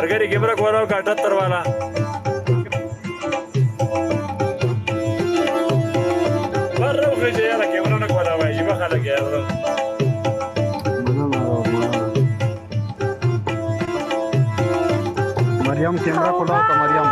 برګری کیمرا کوراو کا 78 والا ورغه چې یاره کیمرا نه کولا وای چې بخاله کې یاره مریم کیمرا کولا کا مریم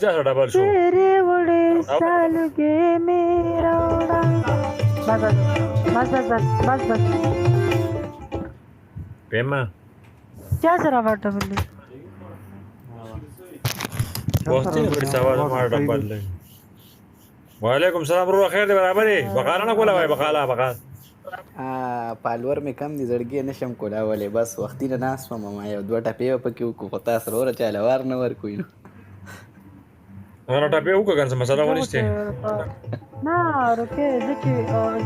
چا سره ډبل شو تیرې وړې سالګې مې راوړه بس پیما چا سره ډبل دی وختي غړي سوال ما ډبل دی وعلیکم السلام ورو خیر دی برابرې بقاله نه کوله وای بقاله پالور مې کم دي زړګي نشم کولاولی بس وختي نه ناست وم ما یو دوه ټپې به پکې وکړو خو تاسو وروره چاله وار نه ورکوي نو هغه ټپې وکړه کنه مسله ونیسته نه روکې زه چې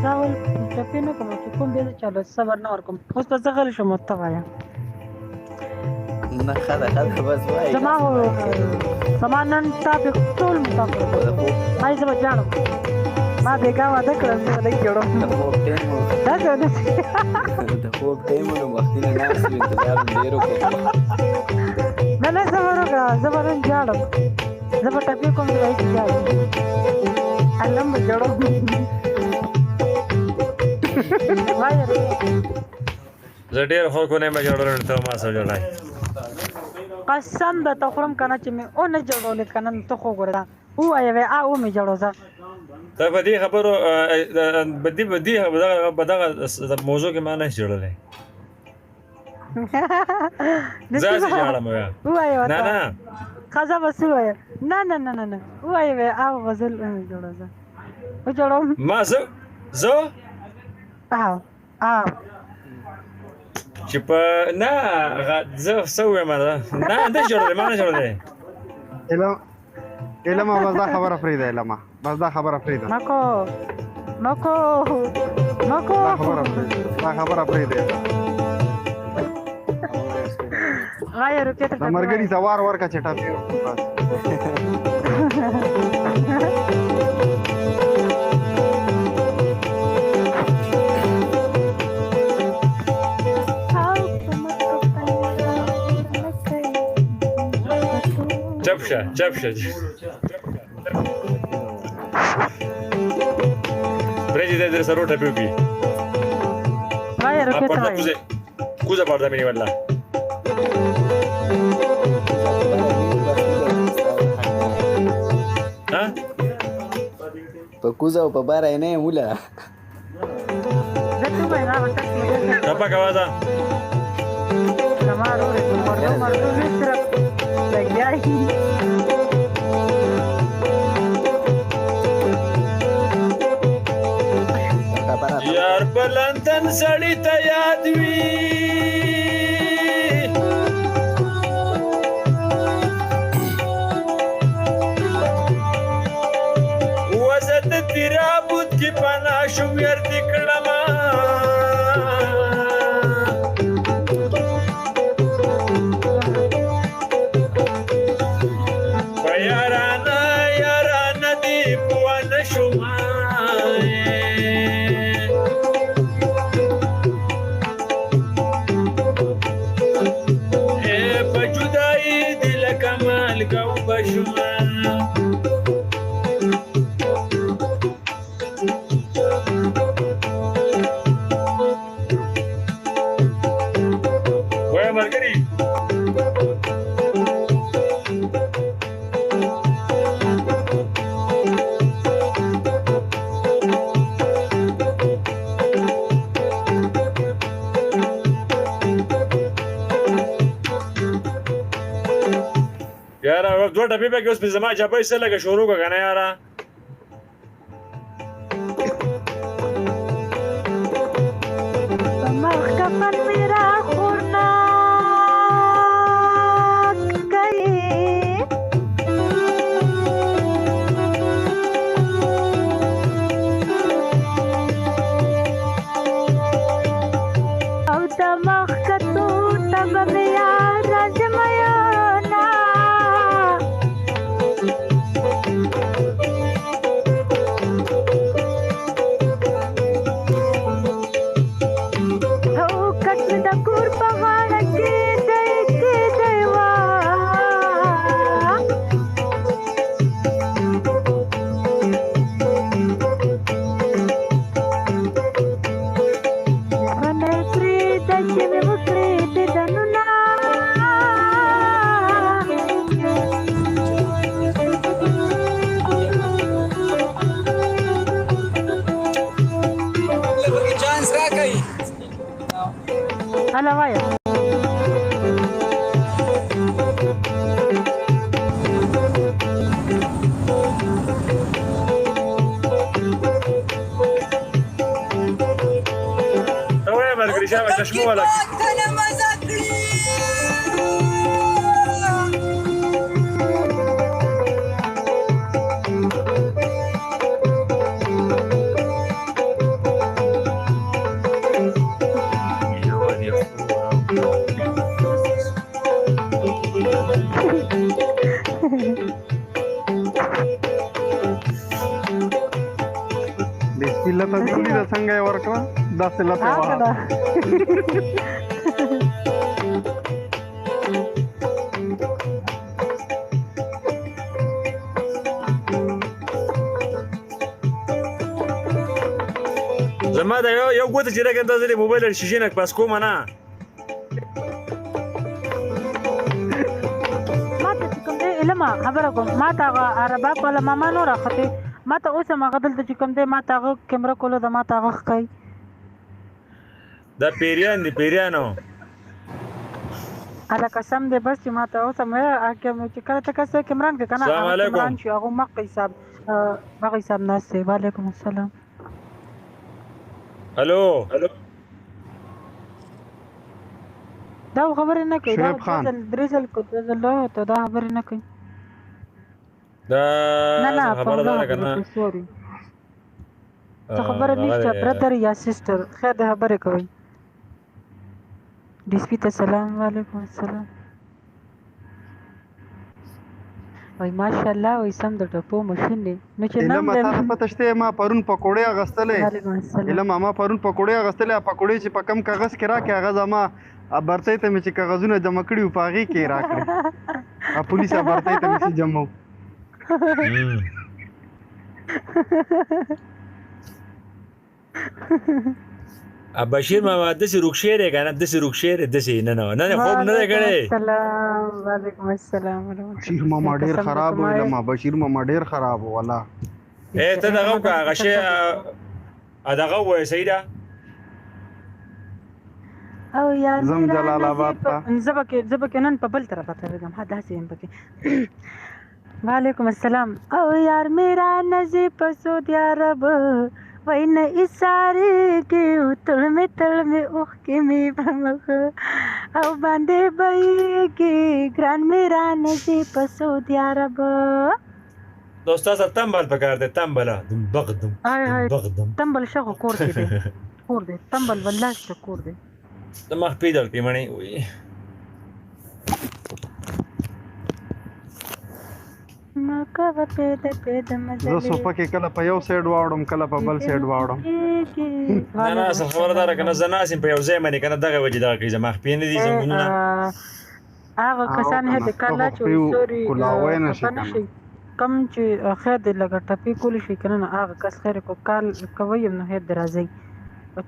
ځاول ټپې نه کوم چې کوم دې چاله صبر نه ورکوم اوس په څه غلی شم ته وایم نه ښه ده بس وایي زما نن ټاپک ټول مطابق هاي زه به جاړم ما بېګا واده کړم زه به لږ جوړم دا څه ونه د خوب ټایمونو وختي نه ناست وي انتظار مې ډېر وکړو نه صبر وکړه زه به نن جاړم زه به ټپې کوم چې وایي چې جاړم هلم به جوړم وایه زه ډېر خلکو نه مې جوړول ته ما سره جوړای قسم درته خورم که نه چې مې ونه جوړولې که نه ته خو ګوره ووایه وی مې جوړو زه ته په دې خبرو بدغه موضوع کې ما نه جوړلې زه چې جوړم ووایه نه ښځه بس ووایه نه ووایه وی غزل مې جوړو زه وجوړم ما زه چې په نه زه څه ووایم نه جوړلې ما نه جوړلې علما بس دا خبره پرېږده علما بس دا خبره پرېږده مکو دا خبره پرېږده د مرګري ته وار ورکړه چې ټاپې چپ شه پرېږدي دی در سره ټپې وکړي کوزه پرده مې نیوله په کوزه او په باره یې نه یم وله ټپه کوه ده یار بلندن سړی ته یاد وي وزه د تیرابود کې پناه شوم یار دې کړمه په یارانه دې پوه نه شوم دوه ټپې پکې اوس پې زما چاپۍ څه لږه شروع کړه که نه یاره هلا وایه ته وایه ملګري شابه چشمه والا بسم الله ته دې د څنګه یې ورکړه داسې لته هغه ده زما د یو ګوته چې راګنده زه د موبایل له شیشې نه پاس کوم نه ما ته چې کوم دی علم خبره کوم ما ته هغه عربه کوله ماما نو راختې ما ته اوس هم هغه دلته چې کوم دی ما ته هغه کیمره کوله ده ما ته هغه ښکایي دا پیریان دي پیریانو هلکه سم دی بس چې ما ته اوس هم چې کله ته کس کیمران کې که نه السلام علیکم. کیمران شي هغه مخکې حساب هغه حساب ناست دی وعلیکم السلام الو دا خبرې نه کوي دا شعیب خان. درې ځل ته دا خبرې نه کوي دا نه خبره ده کنه سوري څه خبره نشته برادر یا سیسټر خیر د خبرې کوي ډي سپي ته سلام وعلیکم السلام وای ماشاءالله وای سم د ټپو ماشین دی نو چې علم نام تا ته پته شته ما پرون پکوړې اغستلې وعلیکم السلام علم ما پرون پکوړې اغستلې پکوړې چې په کم کاغذ کې راکې هغه زما برته ته مې چې کاغذونه جمع کړي په هغې کې راکړه پولیس برته ته مې چې جمع بشیر ماما داسې روکشې دی که نه داسې روکشې دی داسې نه خوب نه دی کړی السلام وعلیکم السلام بشیر ماما ډېر خراب و علم بشیر ماما ډېر خراب و والله ته دغه وکړه هغه شی دغه ووایه صحیح ده او یار زم جلال آباد ته زه به کې نن په بل طرف ته ورځم ها داسې یم پکې وعلیکم السلام او یار میرا نصیب سعودی عرب وای نه اشاره کې تل می اوخ کې می بمخ او باندې بای کې ګران میرا نصیب سعودی عرب دوستا سره تمبل پکار دی تمبل بغدم بغدم تمبل شغو کور کې دی کور دی تمبل والله شته کور دی د مخ پیدل کې مړی وي مکه پیدا مزه زه صوفه کې کله په یو سایډ واوړم کله په بل سایډ واوړم نه اصل خبره دا ده که نه زه ناست یم په یو ځای باندې که نه دغه وجې دغه کوي زما خپې نه دي زنګونونه هغه کسان هې د کله چې سوري کلاوی نه شي نه شي کم چې خیر دې لږه ټپې کولی شي که نه هغه کس خیر کو کال کوی یم نو هیر دې راځئ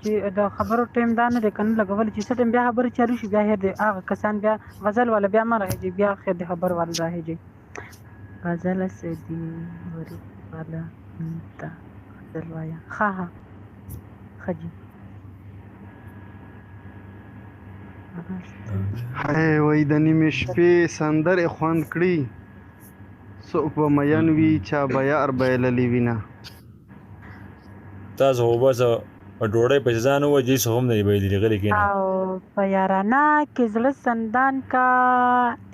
چې د خبرو ټایم دا نه دی که نه لګولی چې څه ټایم بیا خبرې چالو شي بیا هیر دې هغه کسان بیا غزل والا بیا مه راهیجئ بیا خیر دې خبر والا راهیجئ غزل سدی وری والا تا غزل وایا ها خجی هی وای د نیمې شپې سندرې خوند کړي څوک به مین وي چا به یار بایللې وینه تاسو خو بس ډوډۍ پسې ځان ووځي څه هم نه دي بایللي غلي کښېنئ او په یارانه کې زړه سندان کا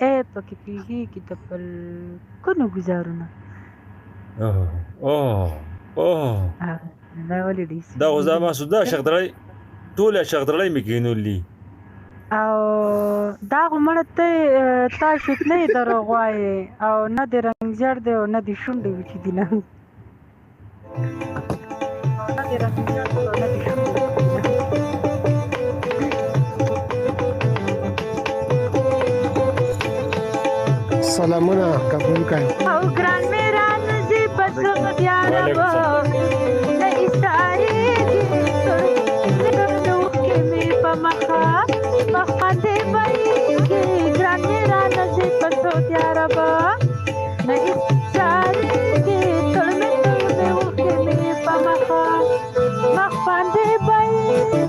ای پکې پیږي د پلکونو ګزارونه دا ولې ډي دا خو زما سودا شغدړی ټوله شغدړی مې کښېنولي او دا خو مړه ته تا شوتلې دروغ وایې او نه دې رنګ زیړ دی او نه دې شونډې وچې دي نه نه دې رنګ زیړ دی او نه دې شونډې سلامونه قبول کړئ او ګران مې رانه زی بس بیا رب نه ایستارې دي نو کې مې په مخه مخ باندې بایږي ګران مې رانه زی بس بیا رب نه ایستارې دي تل مې کې مې په مخه مخ باندې بایږي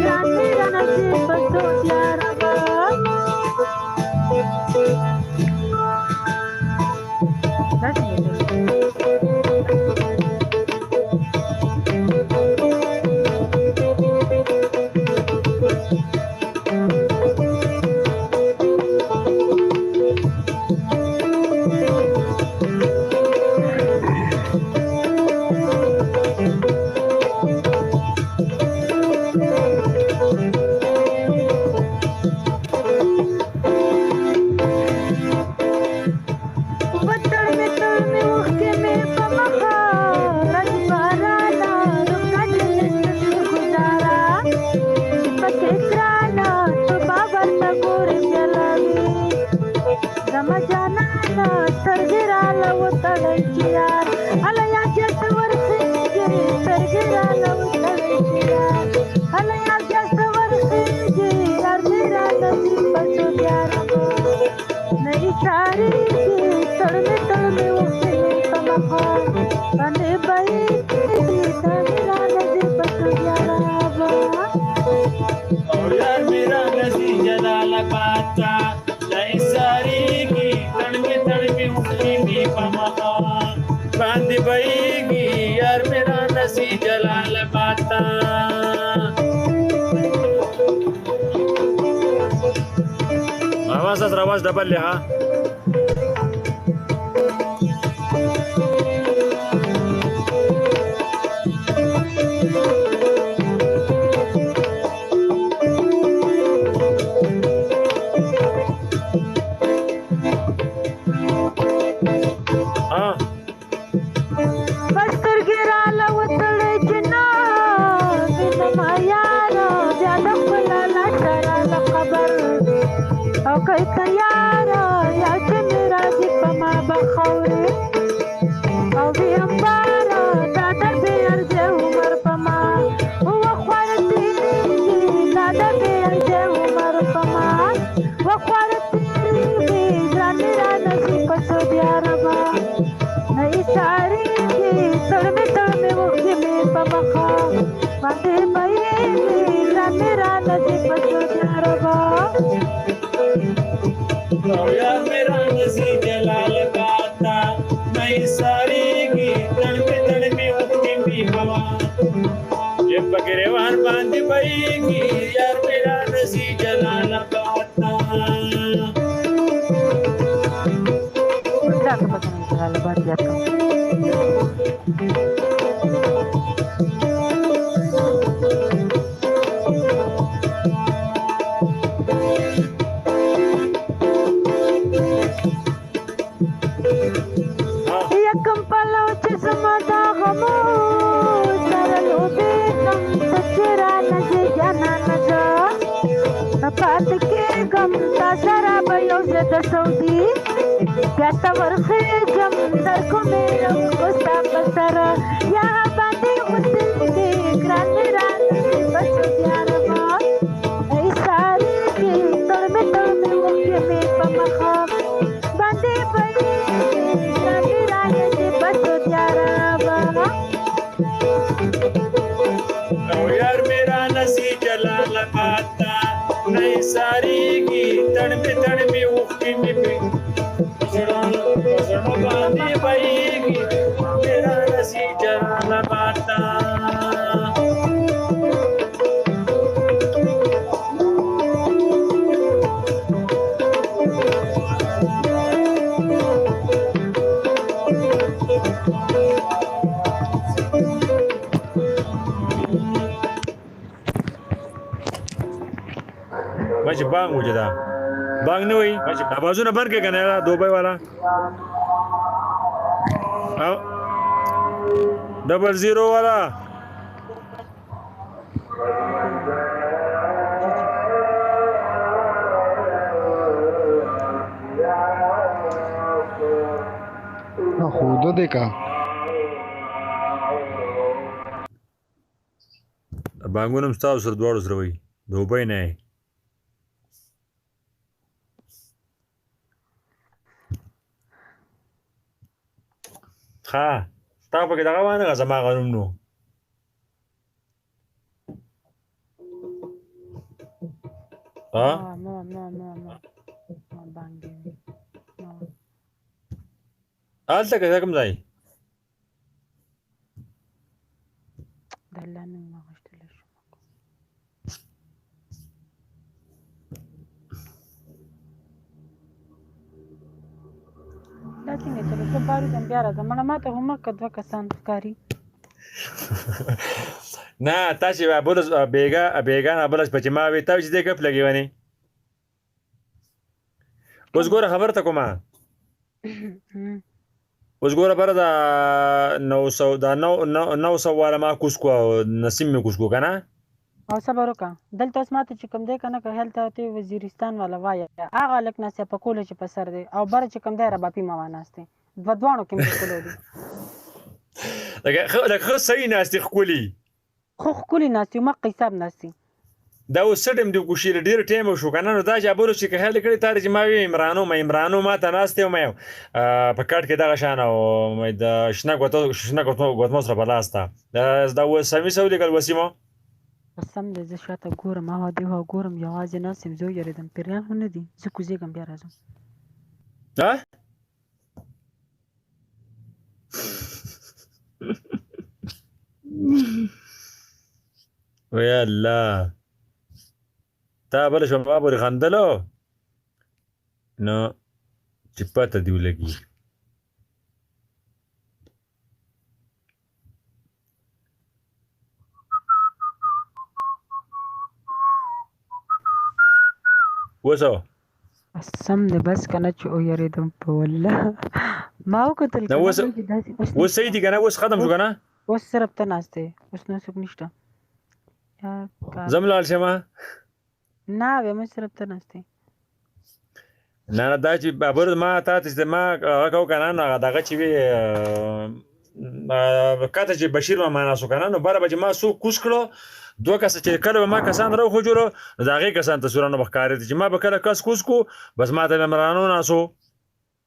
ګران مې رانه زی بس باندې بېږي یار مې را نسي جلالاباد ته आवाज आवाज डबल ले हाँ باندې بېږي یار مې را نسي جلالاباد ته سعودي يعتبر خجم دركم القصة بسرة يا باندي وسلتي كران ران بس يا ربا اي ساري ترمي وكيمي فمخاف باندي بي كران ران بس يا ربا او یار میرا نسی جلالاباد تا نئی ساری کی تڑمی وخی می پی پسڑا باندی بھئیگی میرا نسی جلالاباد تا ماشي بانگ हो जाता बांग नहीं हुई बाजूला बंद के करने वाला दुबई वाला 00 वाला खुद देखा बांगुनम स्टाव सर द्वार सर वही दुबई नहीं ها تا په کې دغه باندې زما غنوم نو ها No باندې نو حالت کې کوم ځای دلانه ما غشتل شو دا څنګه چې څه بارو دم بیا راځم مړه ماته هم کډه کسان ښکاری نه تاسې بلس بیګانه بلس په چې ما وې تا چې دې ګپ لګې ونې اوس ګوره خبر ته کومه اوس ګوره بره دا 900 والا ما کوس کو نسیم مې کوس کو که نه او صبر وکړه دلته اوس ماته چې کوم دی که نه که هلته ته وزیرستان والا وایه هغه هلک ناست په کوله چې په سر دی او بره چې کوم دی رباپي ماما ناست دی دواړو کې مې ښکلو دي لکه ښه صحیح ناستې ښکلي خو ښکلي ناست یو مخ حساب ناست دي دا اوس څه ټیم دی ګوشي له ډېر ټایم وشو که نه نو دا چې ابولو چې که خیال یې کړی تا چې ما وی عمرانو ما ته ناست یم په کټ کې دغه شان او د شنه ګوتمو سره په لاس ته دا اوس سمي څه ولیکل وسیمو قسم دی زه شاته ګورم هغه دیوها ګورم یوازې ناست یم زه ویرېدم پیریان خو نه دي زه کوزېږم بیا راځم وی الله تا بله شوه ما پورې خندلو نو چې پته دې ولګي وسو قسم دی بس که نه چې ویرېدم په والله ما وکتل نه اوس صحیح دي که نه اوس ختم شو که نه اوس صرف ته ناست دی اوس نو څوک نشته زم لاړ شمه نه ویم صرف ته ناست دی نه دا چې بابر ما تا ته ما هغه کو که نه نو هغه دغه چې وي کاته چې بشیر ما ناسو که نه نو بره به چې ما څوک کوز کړو دوه کسه چې کله به ما کسان راوخوجلو نو د هغې کسان تصویرونه به ښکارېدي چې ما به کله کس کوز کو بس ما ته به عمرانو ناسو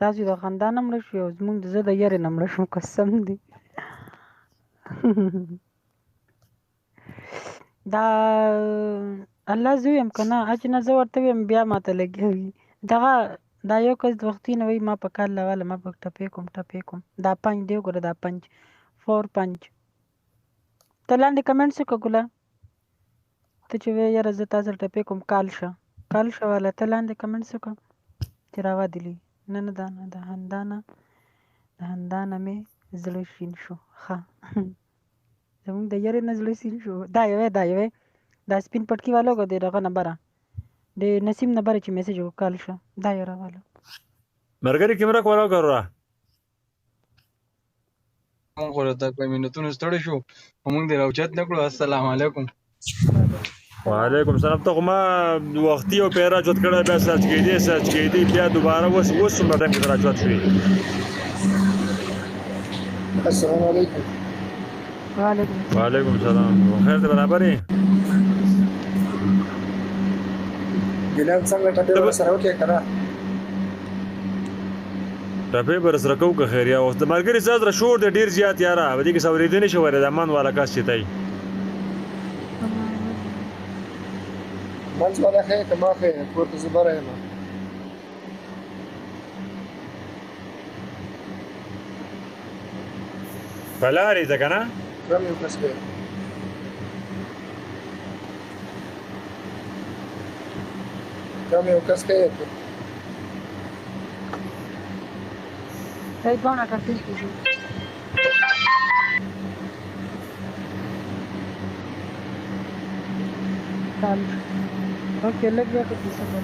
تاسو د خندا نه مړه شو او زمونږ زه د یارې نه مړه شوم قسم دی دا الله زه ویم که نه چې نه زه ورته ویم بیا ماته لګیا وي دغه دا یو کس د وختي نه وایي ما په کار لواله ما په ټپې کوم دا پنج دی وګوره دا پنج 4 5 ته لاندې کمنټس وکړه ګله ته چې وایې یاره زه تا سره ټپې کوم کال شه والا ته لاندې کمنټس وکړه چې راودلي نه د هندانه مې زړه شین شو ښه زمونږ د یارې نه زړه شین شو دا یوې دا سپین پټکي والا وګوره د دغه نه بره د نسیم نه بره چې میسج وکړه کال شه دا یو راواله مرګري کیمره کولا وکړه مونږ خو ته کوم منټونو ستړي شو مونږ دې راوچت نه کړو السلام علیکم وعلیکم السلام ته خو ما وختي او پیرا چوت کړه بیا سرچ کېدی بیا دوباره اوس څومره ټایم کې راچوت شوې السلام علیکم وعلیکم السلام خیر دې برابر یې ګلان څنګه ټاپه سره وکړه کنه ټپې به رسره کوو که خیر یا اوس د ملګري سره شور دی ډېر زیات یاره په دې کې اورېدی نه شي ورې د امان والا کس چې تی منځ والا ښه که ما ښه کور ته زه بره یم په لارې ته که نه کم یو کس دی Hey, buona capisci. Ok, लग गया कुछ समझ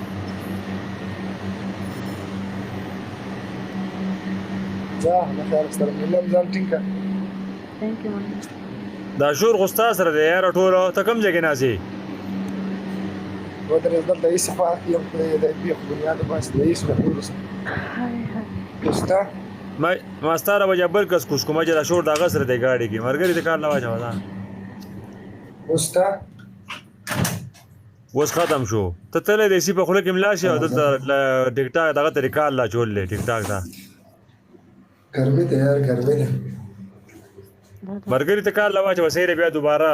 जा मैं ख्याल सर मिलन ځان ټینګه थैंक यू دا شور خو ستا سره دی یاره ټولو ته کوم ځای کې ناستې ودرې دلته هېڅ صفات یم د بیخ بنیاد باندې د هېڅ مخلوق ستا ما ستا را وجه بل کس کوس کومه چې دا شور د هغه سره دی ګاډي کې ملګري د کار نه واچوه دا اوس ختم شو ته تللی دی سی په خوله کې ملا شي او دلته ټیک ټاک دغه ته ریکال لا چول دی ټیک ټاک ته ګرمي ده یار ګرمي ده مرګري ته کار لا واچوه سیره بیا دوباره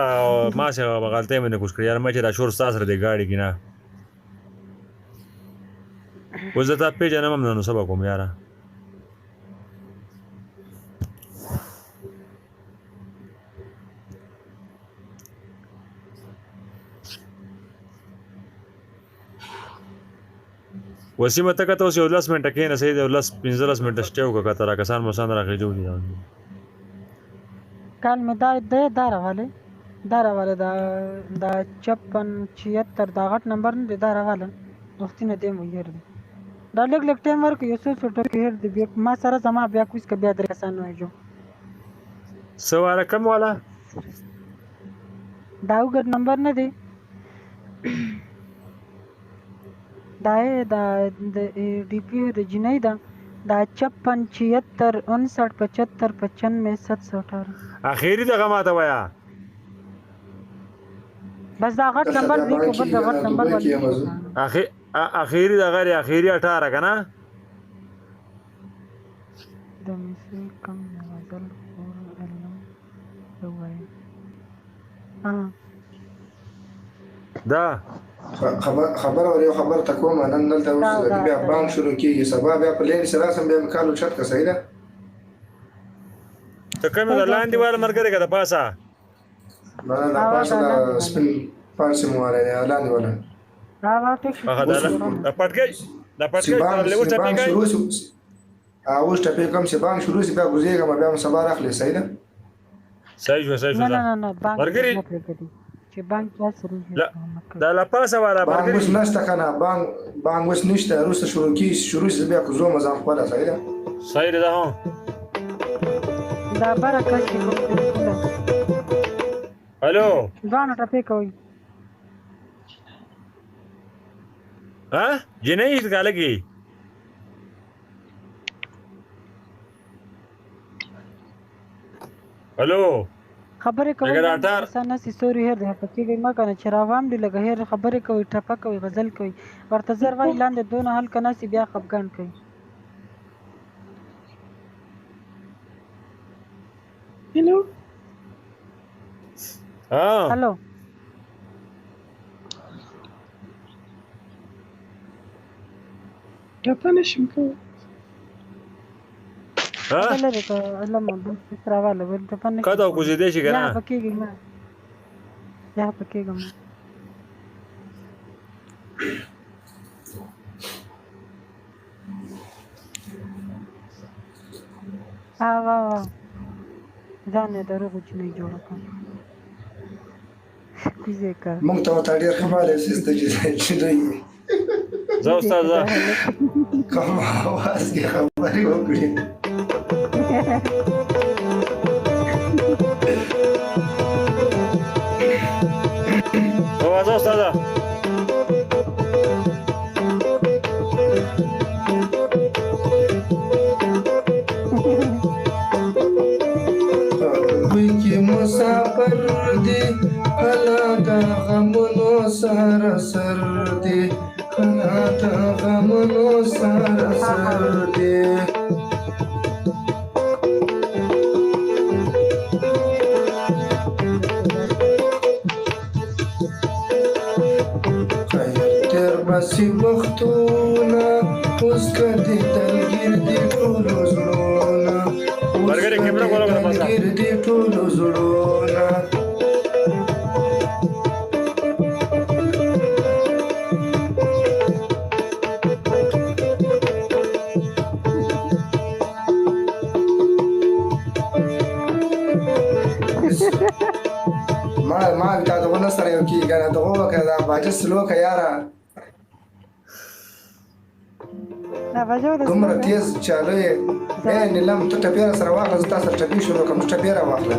ما څه غلطۍ مې نه کوس کړې یار ما چې دا شور ستا سره دی ګاډي کې نه اوس زه تا پېژنم هم نه نو څه به کوم یاره وسیمه ته کته اوس یو 10 منټه کښېنه صحیح دی 15 منټه سټې وکړه که ته را کسان مسان راخېجو دي کال مې دا راغلی دا راواله دا 56 دا غټ نمبر نه دی دا راواله وختي نه دی مو هیر دی دا لږ لږ ټایم ورکړه یو څو ټکي هیر دی بیا ما سره زما بیا کوز که بیا درې کسان وایجو څه والا کم والا دا اوږد نمبر نه دی دا یې دا د ډي پي د جنۍ ده دا 56 76 59 75 95 718 اخیری دغه ماته ویا بس دا غټ نمبر دی کو بل دا غټ نمبر باندې اخیری دغه اخیری 18 کنه د میسي کم نوازل اور علم دوای دا خبر اور یو خبر تکوم نن دلته اوس بیا بانک شروع کیږي سبا بیا په لین سره سم بیا مکالو چت کا صحیح ده ته کوم د لاندې والا مرګره کده پاسه نه پاسه دا سپین پارسي مو واره لاندې ولا دا ټیک هغه دا پټګي له وټه پیګي اوس ټپې کوم چې بانک شروع شي بیا ګوزیږم بیا سبا راخلې صحیح ده صحیح شو نه مرګري چې بانک تاسو لا دا لا پاسه والا بانک مرګري وس نشته کنه بانک وس نشته روسته شروع شي بیا کوزو مزام خپل صحیح ده صحیح ده هو دا برکه چې الو ځان ټپې کوي ها جنۍ څه لګي الو خبرې کوي اگر 18 سنه سي سوري هر ده پکې ما کنه چراوام دی لګه هر خبرې کوي ټپه کوي غزل کوي ورته زر وای لاندې دونه حل کنه سي بیا خفګان کوي هلو هلو ټپه نشم کوي لري ته علم د سراواله ول ته پنه کدا کوزې دې شي کنه یا پکېږي ما یا پکېږم وا ځان درو غوښ نه جوړ کړم کوزې کا مونږ ته ډېر خبره سیسته چې دی زه استاد کوم आवाज کې خبرې وکړي هو زه استاد وکی مسافر دی کلا دا غمونو سر سر دی کلا دا غمونو سر سر دی بسی وختونه اوس کدی تلګر دی ټولو زړونه مرګره کیمرا کوله په پاسه تلګر دی ټولو زړونه ما دا دغه سره یو کی کنه دغه کدا باج سلو کا یارا کومره تیز چالو یې نیلم ته ټپیره سره واخله زه تاسو ټپي شروع کوم ټپیره واخله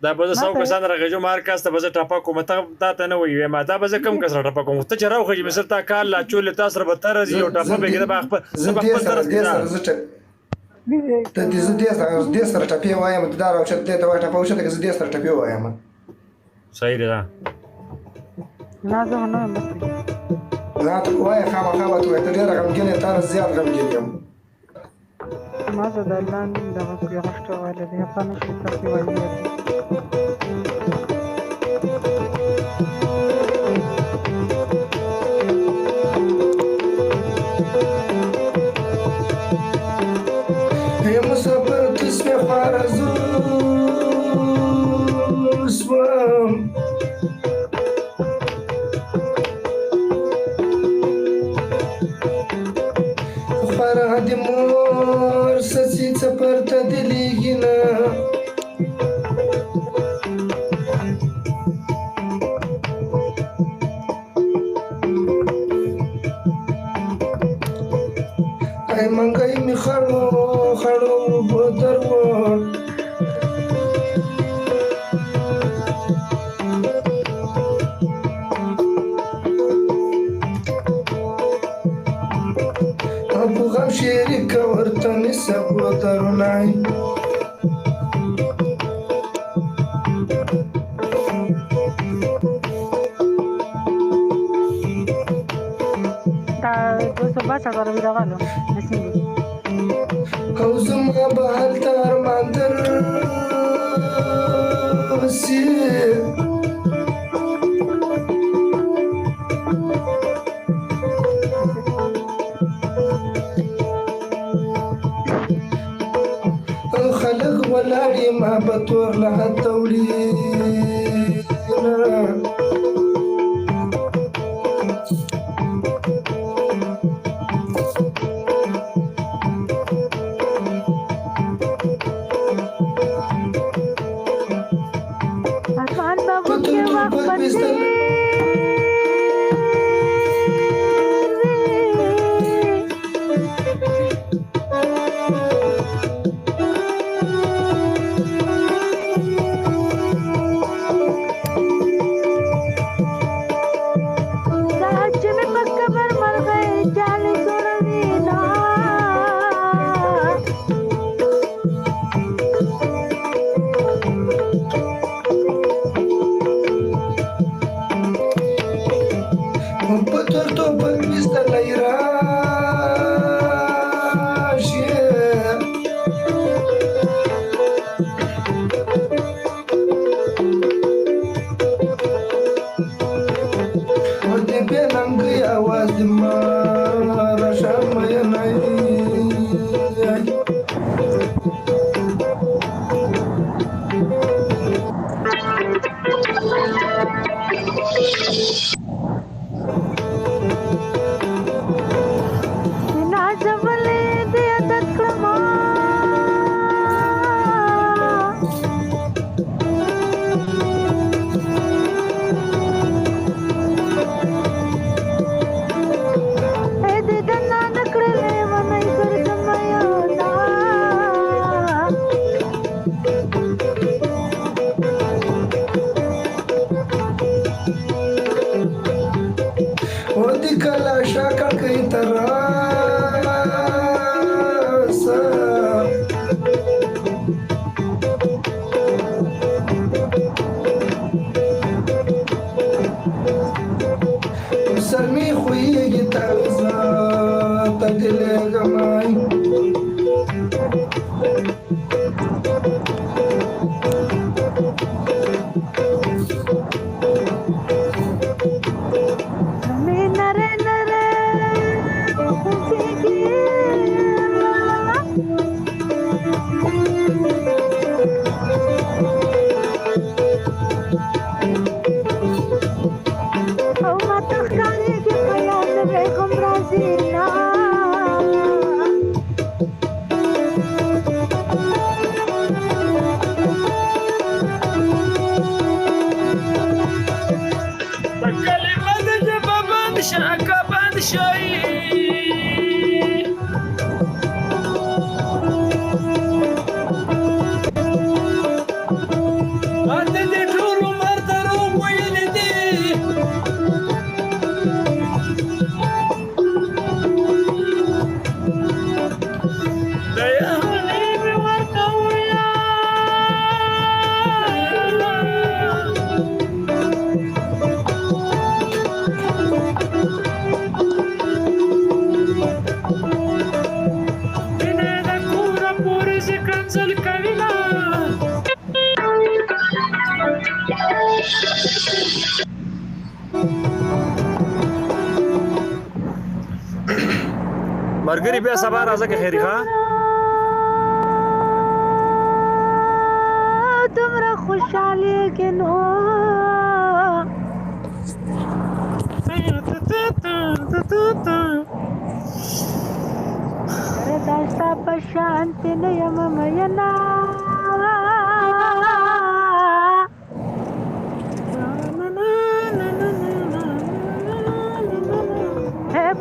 دا به زه 100 کسان راغجو مارکاس ته به زه ټاپا کوم ته نه وي ما دا به زه کم کس را ټاپا کوم ته چې راوخی مې سره تا کال لا چول تاسو به تر زی یو ټاپا به کېده به خپل طرف کې ته دې سره ټپي وایم دا راوچت دې ته وای ټپا وشته که زه دې سره ټپي وایم صحیح ده نه زه نه مست نه ته وای خامخا به ته ډېر غمګین یې تا زیات غمګین یم ما زه د لاندې دغه غشته واله دی په نشي ټپي وایي مسافر تسمع خارزوس وام خارا دی مور سسی چپرتا دلیگینا ټولګی مې خړو بدر و په غم شریک ورته نیسه بدرونی او زما به هلته ارمان درسي خلق ولاړ یم به تور له هلته وړي مرګري بیا سبا راځه که خیری ښه تمرا خوشحالی کې نو داستا پشانت نه یم مینا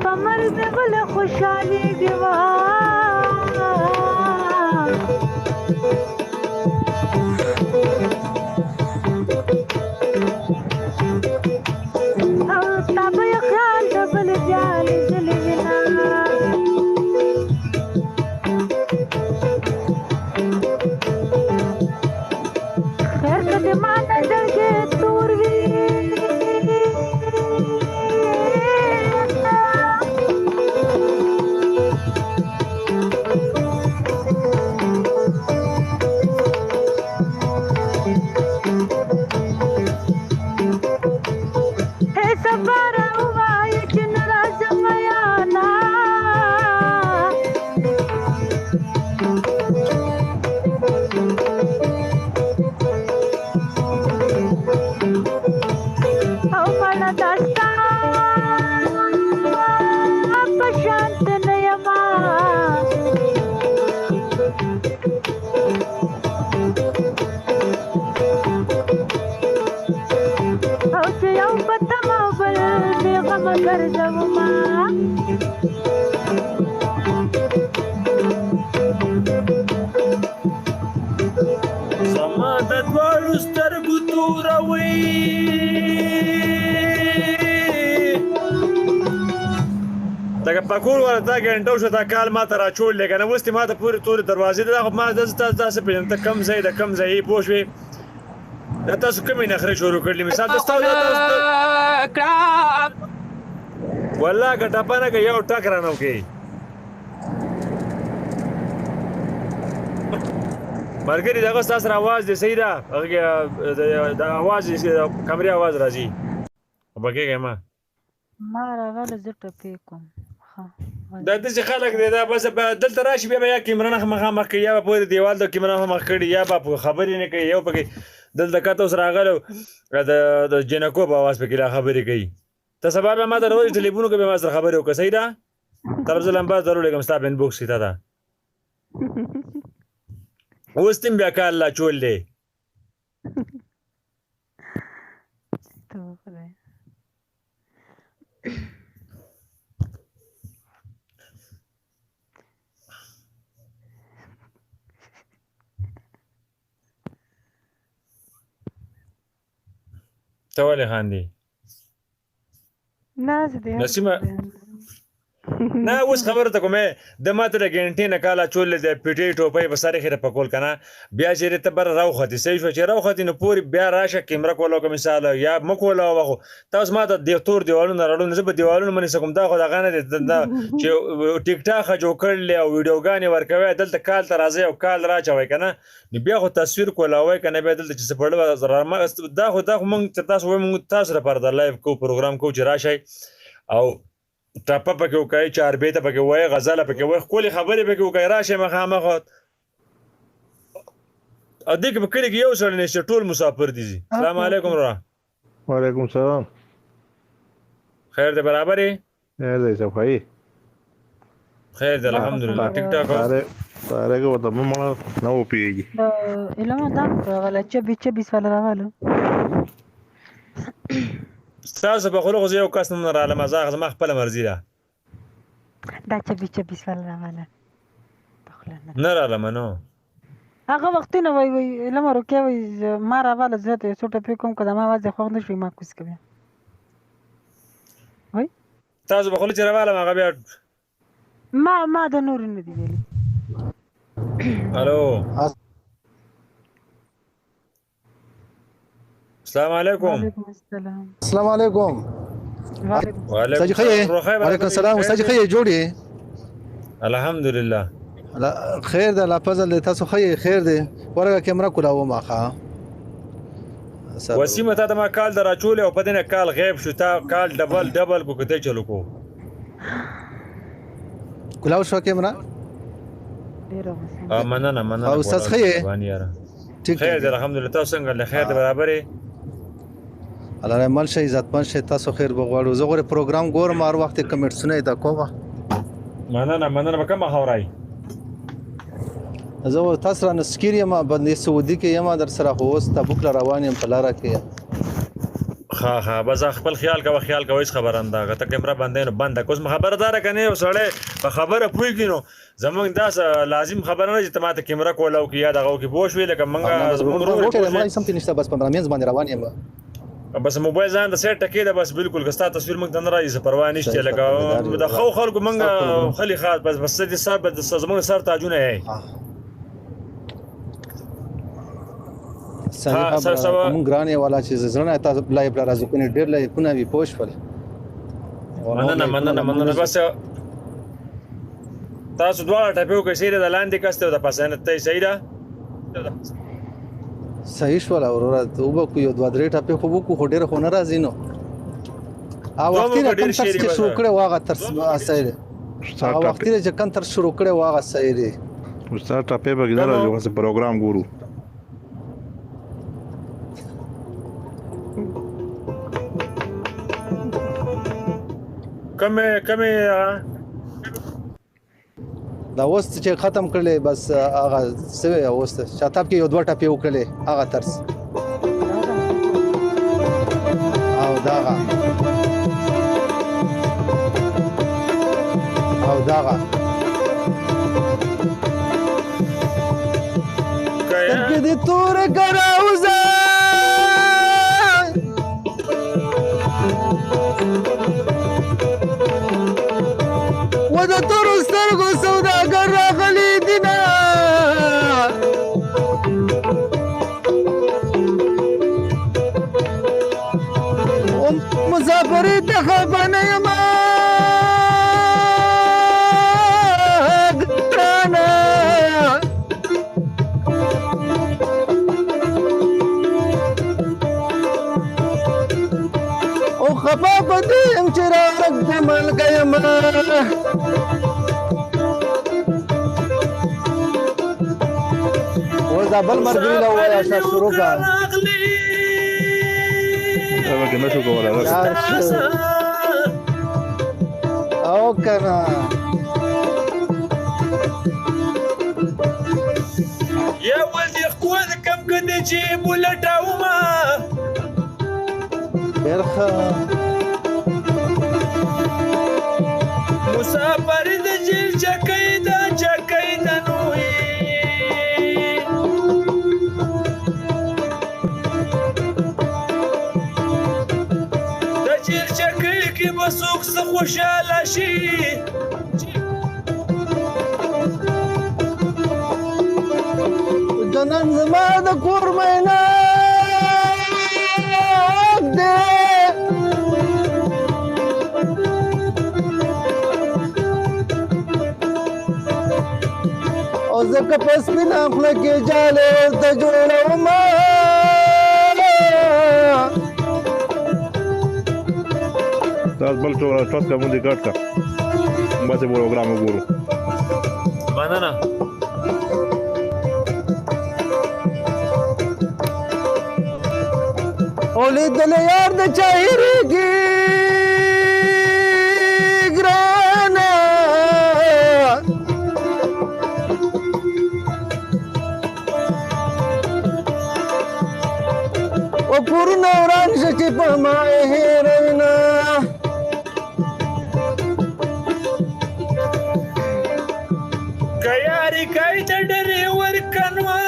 پمر دې بل خوشحالي دی نظر کې تور وي زما د دواړو سترګو توروي دغه پکول ولا دا ګنټو شو دا کال ما ته راچول لګنه اوس ته ما ته پوری تور دروازې دا خو ما د تاسو په ته کم ځای د کم ځای پوښوي دا تاسو کومې نخره شروع کړلې مثال تاسو والله ګټه پنه کې یو ټک رانو کې مرګري دغه تاسو आवाज دې صحیح ده هغه د आवाज کمرې आवाज راځي وبګه ما راغله زه ټپې کوم دا د خلک دی دا بس دلته راشي بیا یا کیمرا مخامخ کوي یا په دیوال د کیمرا مخ کړي یا په خبرې نه کوي یو پکې دلته کاته اوس راغله د جنکو په आवाज پکې لا خبرې کوي ته سبا به ما دروي ټلیفون کې به ما سره خبرې وکړه صحیح ده طرف زلم باز ضروري کوم ستا بن بوکس تا ده اوس تیم بیا کال لا چول دی ته ولې خاندې نسیمه نه اوس خبره ته کومه د ماته د ګنټې نه کاله چول د پیټي ټوپۍ په سره خیره پکول کنه بیا چې ته بر راوختی صحیح شو چې راوختی نو پوری بیا راشه کیمرا کوله کوم مثال یا مکوله واغو تاسو ماته د تور دیوالونو راړو نه په دیوالونو باندې سکم دا خو دا غانه چې ټیک ټاک جو کړل او ویډیوګانې ورکوي دلته کال ته راځي او کال راچوي کنه بیا خو تصویر کولاوي کنه بیا دلته چې پړل دا خو مونږ تاسو تاسو لپاره د لایو کو پروګرام کو چې راشي او ټاپه پکې وکای چار بیت پکې وای غزل پکې وای خولي خبرې پکې وکای راشه مخامخ ا دې کې پکې یو سره نشه ټول مسافر دي السلام علیکم را وعلیکم السلام خیر دې برابرې خیر دې صفای خیر دې الحمدلله ټیک ټاک ساره کو ته مې نو پیږي علما دا ولا چبي سوال راغلو تاسو په خلکو یو کس نه رااله مزاح زما خپل مرزي ده دا چبي سوال راغله نه رااله منو هغه وخت نه وای علما روکه وای ما راواله زه ته څوټه په کوم کده ما واځه خو نه شي ما کوس کوي وای تاسو په خلکو راواله ما بیا ما د نور نه دی ویلي الو السلام علیکم السلام علیکم وعلیکم السلام استاد خیر جوړی الحمدلله خیر ده لا فضل تاسو خیر ده ورګه کیمرا کولاو ماخه وسیمه ته ما کال دراچول او پدنه کال غیب شو تا کال ډبل کو کته چلو کو کولاو شو کیمرا مننه او استاد خیر خیر ده الحمدلله تاسو څنګه له خیر ده برابرې الله رحمان شي عزتمن شي تاسو خیر بغواړو زه غوړي پروګرام ګورم هر وخت کمنټ سنئ دا کومه مننه کومه خورای زه تاسو را نسکیر یم باندې سعودي کې یم در سره خو اوس تبوک روان یم په لار کې ها بس خپل خیال کوي خبر انداغه ته کیمرا باندې نو بنده کوم خبردار کنه وسړی په خبره پوي کینو زمونږ داس لازم خبر نه چې تماته کیمرا کولاو کې یاد هغه کې بوش وی لکه منګه زمونږ ما سم نشته بس 15 مینځ باندې روان یم بس موبایل ځان د سیټ ټکی ده بس بالکل کستا تصویر موږ نه راځي پروا نشته لکه د خلکو منګه خلی خاص بس دې صاحب د زمونږ سر تاجونه هي ها، سبا- مونږ ګرانې والا چې زړه نه تاسو لایف را راځو کني ډېر لایفونه وي پوه شول مننه بس تاسو دواړه ټپې وکړئ صحیح ده د لاندې کس ته او د پاسنه ته صحیح ده صحیح شول وروره ته وبکو یو دوه درې ټپې خو وکړو خو ډېر خو نه راځي نو وختي ډېر رقم شعري ترس کې وځه. شروع کړی واغه ترس صحیح دی استاد وختي چې کم تر شروع کړی واغه صحیح دی استاد ټاپې به نه راځي واسه پروګرام ګورو کمې دا اوس چې ختم کړلې بس هغه سوي اوس شاتاب کې یو دوه ټپې وکړلې هغه ترس او داغه سترګې دې تور ګراوزه و د تورو سترګو سوداګر راغلی دینه مسافرې ته خفه نه یم ګرانه او خفه په دې یم چې راغږ د ملګه یم اوس دا بل ملګري له ووایه شه شروع کړه دا به نه شو کولای بس او کنه یا ولدي خود کم کده چې بولټاوما ډېر ښه مسافر د جیل چکې د نوې د جیل چکې کې به څوک څه خوشاله شي د نن زما د کور مینا دی او ځکه په سپینه خوله کې جالې ورته جوړومه تاسو بل ټوس کا مونږ کټ کا بس پروګرام وګورو مننه او لیدل یار د چاهیږي ګرانه او پورونه وران شه چې په ما هېروینه که یاري کوي د ډرې ورکنوه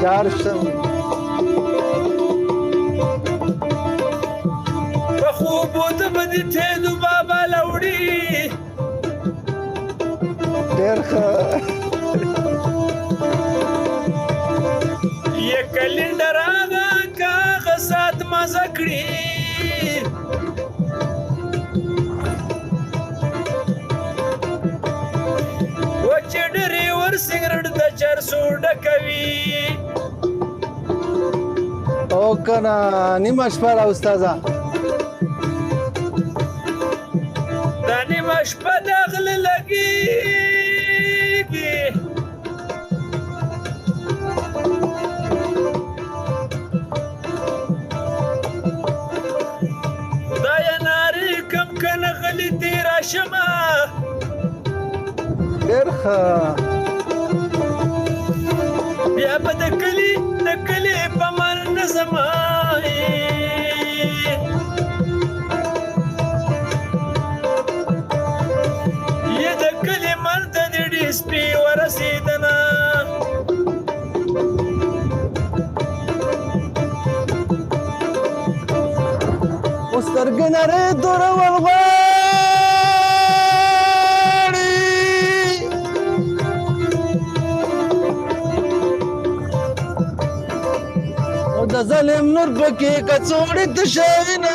چارشم په خوبو د بدې تېدو بابا لوړي ډېر ښه یه کلنډر هغه کاغذات مزه کړي و چې ډریور سګرټ د چرسو ډکوي او کنه نیمه شپه را استاده دا نیمه شپه د غله لګېږي خدایه نارې کم کنه غلي تېره شمه ډېر ښه بیا به د کلي په من نه زمایې یه د کلي من ته د ډسپي ورسېدنه اوس سترګې نرۍ تورول غواړي ظالم نور پکې کڅوړې تشوینا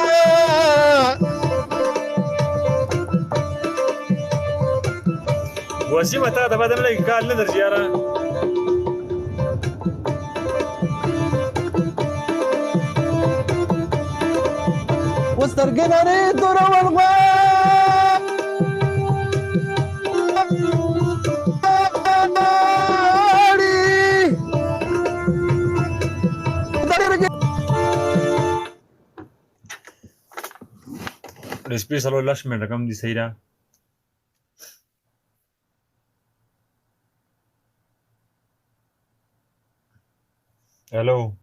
وسیمه تا ته به دم لګي کال نه درځي یاره وسترګې لرې تورول ډسپلی سره لږ منټه کم دي صحیح ده هلو